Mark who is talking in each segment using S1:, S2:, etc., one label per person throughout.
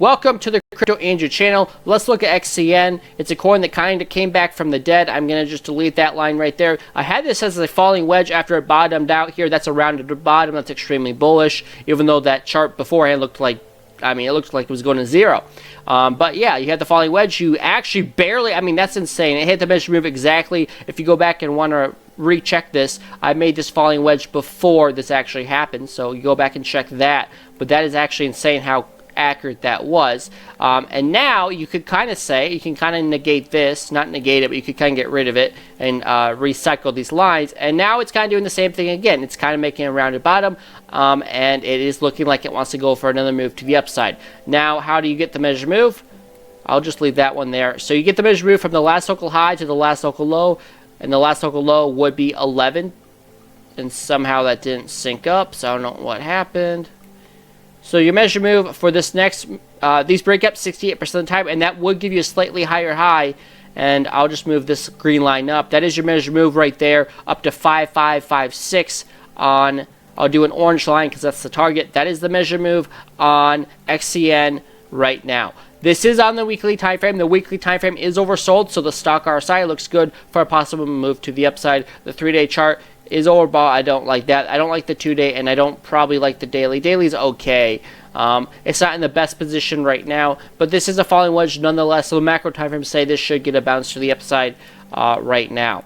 S1: Welcome to the Crypto Andrew channel. Let's look at XCN. It's a coin that kind of came back from the dead. I'm going to just delete that line right there. I had this as a falling wedge after it bottomed out here. That's a rounded bottom. That's extremely bullish, even though that chart beforehand looked like, it looked like it was going to zero. But yeah, you had the falling wedge. You actually barely, that's insane. It hit the measure move exactly. If you go back and want to recheck this, I made this falling wedge before this actually happened. So you go back and check that. But that is actually insane how accurate that was. And now you could kind of say, you can kind of negate this, not negate it, but you could kind of get rid of it and recycle these lines. And now it's kind of doing the same thing again. It's kind of making a rounded bottom, and it is looking like it wants to go for another move to the upside. Now, how do you get the measure move? I'll just leave that one there. So you get the measure move from the last local high to the last local low, and the last local low would be 11. And somehow that didn't sync up, so I don't know what happened. So your measure move for this next, these break up 68% of the time, and that would give you a slightly higher high. And I'll just move this green line up. That is your measure move right there, up to 5556 on, I'll do an orange line because that's the target. That is the measure move on XCN right now. This is on the weekly time frame. The weekly time frame is oversold, so the stock RSI looks good for a possible move to the upside. The 3-day chart is overbought. I don't like that. I don't like the 2-day, and I don't probably like the daily. Daily's okay. It's not in the best position right now, but this is a falling wedge nonetheless. So the macro time frame say this should get a bounce to the upside right now.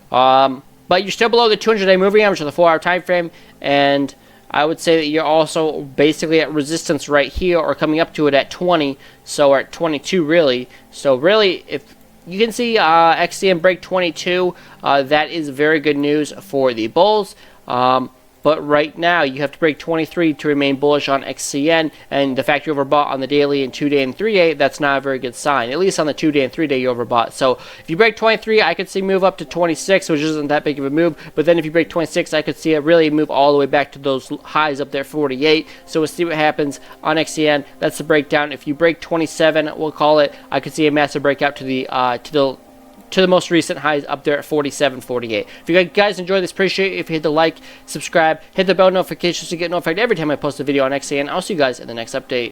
S1: But you're still below the 200-day moving average of the 4-hour time frame, and I would say that you're also basically at resistance right here, or coming up to it at 20, so at 22 really. So really, if you can see XCN break 22, that is very good news for the bulls. But right now, you have to break 23 to remain bullish on XCN, and the fact you're overbought on the daily and 2-day and 3-day, that's not a very good sign. At least on the 2-day and 3-day, you're overbought. So if you break 23, I could see move up to 26, which isn't that big of a move. But then if you break 26, I could see it really move all the way back to those highs up there, 48. So we'll see what happens on XCN. That's the breakdown. If you break 27, we'll call it, I could see a massive breakout to the most recent highs up there at 47, 48. If you guys enjoyed this, appreciate it if you hit the like, subscribe, hit the bell notifications to get notified every time I post a video on XCN. I'll see you guys in the next update.